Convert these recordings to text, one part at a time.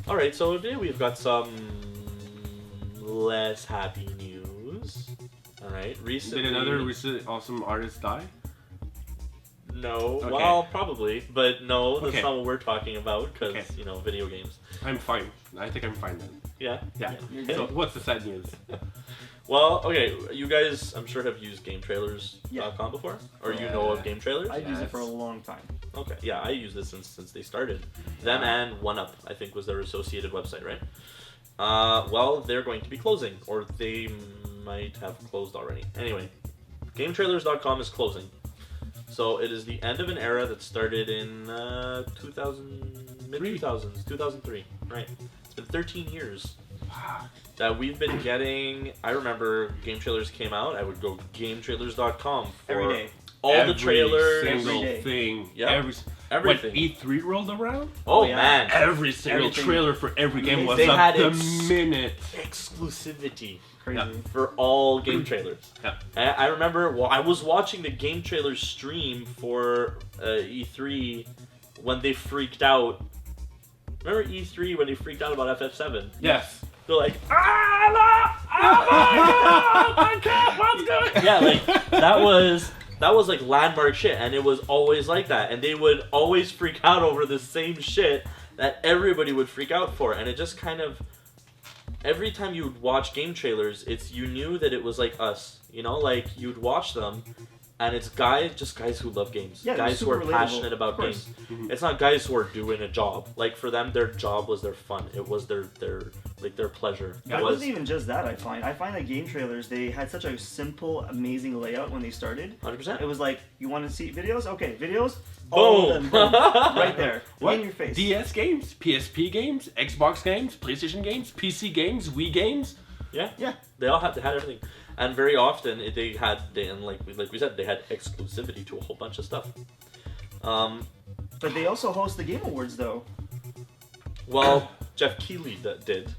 All right, so today we've got some less happy news. All right, recently. Did another recent awesome artist die? No, Okay. well, probably, but no, that's Okay. not what we're talking about because Okay. video games. I'm fine. I think I'm fine then. Yeah. Yeah. You're So good. what's the sad news? Well, okay, you guys, I'm sure have used GameTrailers.com Yeah. before, or you know of Game Trailers. I've used it for a Yes. long time. Okay, yeah, I use this since they started. Them and OneUp, I think, was their associated website, right? Well, they're going to be closing, or they might have closed already. Anyway, GameTrailers.com is closing. So it is the end of an era that started in 2000, mid-2000s, 2003, right? It's been 13 years that we've been getting. I remember Game Trailers came out, I would go GameTrailers.com for Every day. all Every the trailers, single Every day. thing. Yeah. Everything. everything. When E3 rolled around, Oh, yeah. man. every single Everything. trailer for every game was They up had the ex- minute. Exclusivity Crazy. Yeah. for all game trailers. Yeah. I remember, well, I was watching the game trailers stream for E3 when they freaked out. Remember E3 when they freaked out about FF7? Yes. They're like, oh my god, what's going? Yeah, like that was like landmark shit, and it was always like that, and they would always freak out over the same shit that everybody would freak out for, and it just kind of every time you would watch game trailers, you knew that it was like us, like you'd watch them. And it's guys who love games. Yeah, they're Guys who are super relatable, passionate about of course. games. It's not guys who are doing a job. Like for them, their job was their fun. It was their pleasure. But It it was wasn't even just that, I find. I find that game trailers, they had such a simple, amazing layout when they started. 100%. It was like, you want to see videos? Okay, videos? All of them, boom, right there. What? In your face. DS games, PSP games, Xbox games, PlayStation games, PC games, Wii games. Yeah. Yeah. They all had everything, and very often and like we said, they had exclusivity to a whole bunch of stuff. But they also host the Game Awards, though. Well, Jeff Keighley did.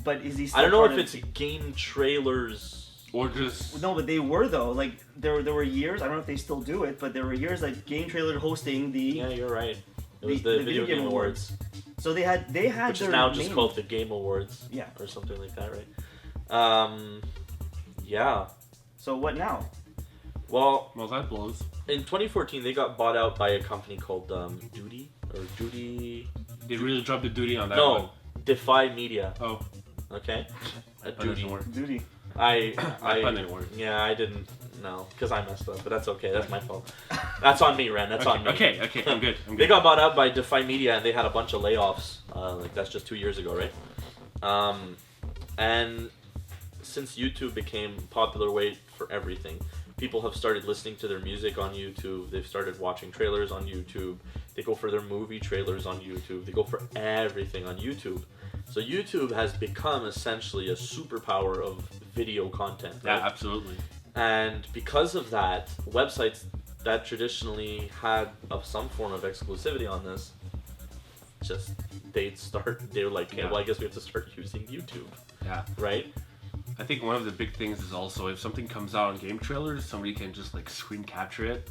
But is he still I don't know part if of- it's game trailers. Or just No, but they were, though. Like, there were years, I don't know if they still do it, but there were years like Game Trailer hosting the... Yeah, you're right. It was The the Video Game Awards, So they had which their is now just main- called the Game Awards. Yeah. Or something like that, right? Yeah. So what now? Well, well, that blows. in 2014, they got bought out by a company called Duty or Duty. They really dropped the duty on that No, one. Defy Media. Oh, Okay. that Duty. doesn't work. Duty. I That pun didn't work. Yeah, I didn't. No, because I messed up, but that's okay. That's my fault. That's on me, Ren. That's on me. Okay, I'm good. They got bought out by Defy Media, and they had a bunch of layoffs. Like that's just 2 years ago, right? And since YouTube became a popular way for everything, people have started listening to their music on YouTube. They've started watching trailers on YouTube. They go for their movie trailers on YouTube. They go for everything on YouTube. So YouTube has become essentially a superpower of video content. Right? Yeah, absolutely. And because of that, websites that traditionally had some form of exclusivity on this, they were like, okay, Yeah. well, I guess we have to start using YouTube, Yeah. right? I think one of the big things is also if something comes out on game trailers, somebody can just like screen capture it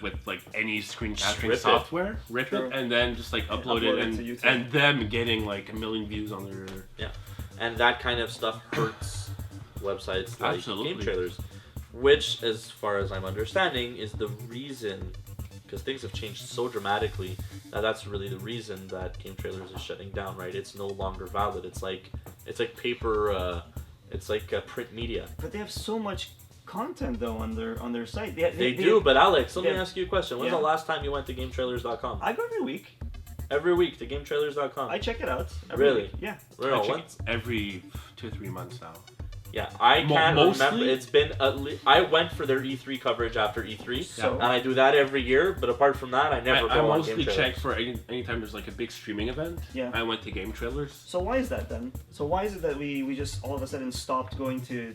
with like any screen capturing rip it. software, rip Sure. it, and then just like upload upload it it to YouTube. and them getting like 1 million views on their. And that kind of stuff hurts websites like Absolutely. game trailers, which, as far as I'm understanding, is the reason, because things have changed so dramatically, that's really the reason that game trailers is shutting down, right? It's no longer valid. It's like paper. It's like print media. But they have so much content though on their site. They do, but Alex, let me Yeah. ask you a question. When's Yeah. the last time you went to GameTrailers.com? I go every week. Every week to GameTrailers.com. I check it out. Every Really? week. Yeah. No, I check what? it every 2 or 3 months now. Yeah, I can't Mostly? remember. It's been I went for their E3 coverage after E3, So- and I do that every year. But apart from that, I never I go on mostly Game check Trailers. for anytime there's like a big streaming event. Yeah. I went to game trailers. So why is that then? So why is it that we just all of a sudden stopped going to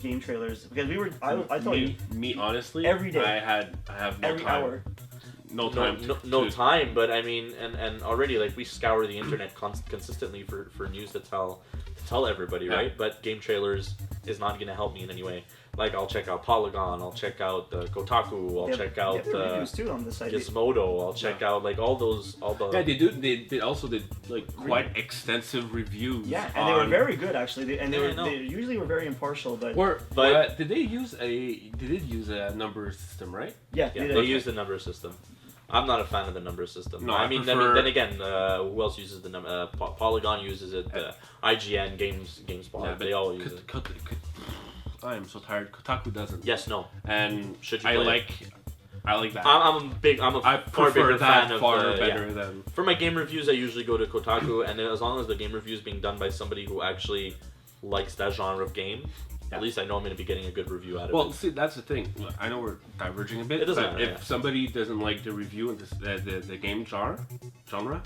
game trailers? Because we were I told you Me honestly, Every day. I have no every time. hour. No time. No time, but I mean, and already like we scour the internet consistently for news to tell everybody, Yeah. right? But Game Trailers is not going to help me in any way. Like I'll check out Polygon, I'll check out Kotaku, I'll check out reviews too on the site. Gizmodo, I'll check out like all the. Yeah, they also did like quite extensive reviews. Yeah, and they were very good actually. They usually were very impartial, but did they use a number system, right? Yeah, they use the number system. I'm not a fan of the number system. No, I mean, then again, who else uses the number? Polygon uses it. IGN, GameSpot, yeah, they all use it. I am so tired. Kotaku doesn't. Yes, no. And Should you I play like that. I prefer bigger that fan of far better than. For my game reviews, I usually go to Kotaku, and as long as the game review is being done by somebody who actually likes that genre of game, at least I know I'm going to be getting a good review out of it. Well, see, that's the thing. I know we're diverging a bit. It doesn't but matter, if somebody doesn't like the review and the game genre,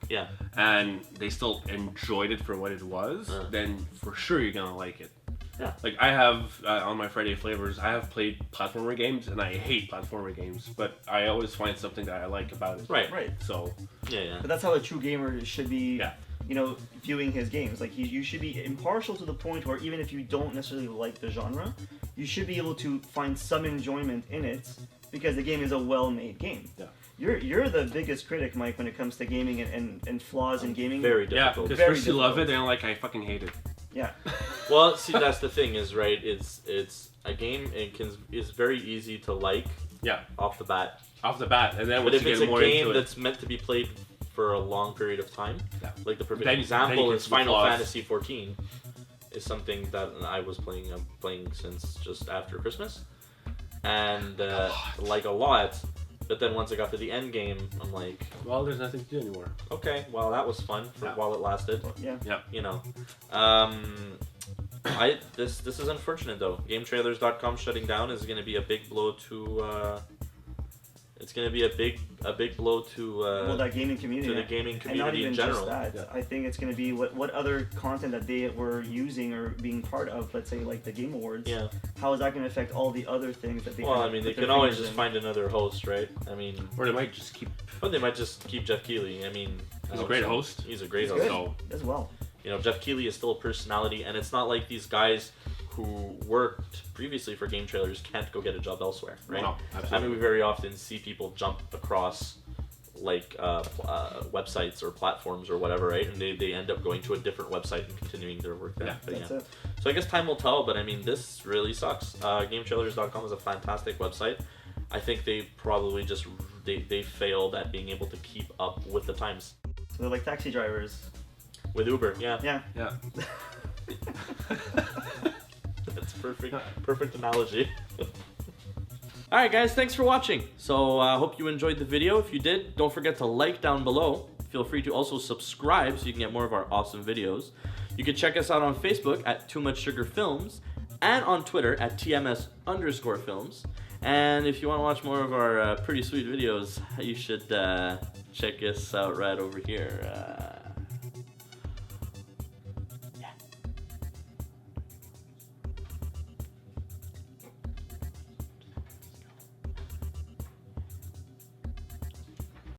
yeah, and they still enjoyed it for what it was, then for sure you're gonna like it. Yeah. Like I have on my Friday Flavors, I have played platformer games, and I hate platformer games, but I always find something that I like about it. Right. So. Yeah. But that's how a true gamer should be. Yeah. You know, viewing his games. Like you should be impartial to the point where even if you don't necessarily like the genre, you should be able to find some enjoyment in it because the game is a well-made game. Yeah. You're the biggest critic, Mike, when it comes to gaming and flaws in gaming. Very difficult. Yeah, because first you love it, and like I fucking hate it. Yeah. Well, see, that's the thing is right. It's a game. It's very easy to like. Yeah. Off the bat. And then but once if you it's get a more game into it, that's meant to be played for a long period of time, like the perfect then example you is get Final flaws. Fantasy 14, is something that I was playing since just after Christmas, and like a lot. But then once I got to the end game, I'm like, well, there's nothing to do anymore. Okay, well that was fun for while it lasted. Yeah. You know, this is unfortunate though. GameTrailers.com shutting down is going to be a big blow to. It's going to be a big blow to that gaming community, to the gaming and not community even in general. Just that. I think it's going to be what other content that they were using or being part of. Let's say like the Game Awards. Yeah. How is that going to affect all the other things that they? Well, I mean, they can always just find another host, right? I mean, or they might just keep. But they might just keep Jeff Keighley. I mean, he's a great host. He's a great host so, as well. You know, Jeff Keighley is still a personality, and it's not like these guys who worked previously for Game Trailers can't go get a job elsewhere, right? No, absolutely. I mean, we very often see people jump across like websites or platforms or whatever, right? And they end up going to a different website and continuing their work there. Yeah, that's it. So I guess time will tell, but I mean, this really sucks. GameTrailers.com is a fantastic website. I think they probably just they failed at being able to keep up with the times. So they're like taxi drivers. With Uber, yeah. Yeah. That's perfect analogy. Alright guys, thanks for watching. So I hope you enjoyed the video. If you did, don't forget to like down below. Feel free to also subscribe so you can get more of our awesome videos. You can check us out on Facebook at Too Much Sugar Films and on Twitter at TMS_films. And if you want to watch more of our pretty sweet videos, you should check us out right over here.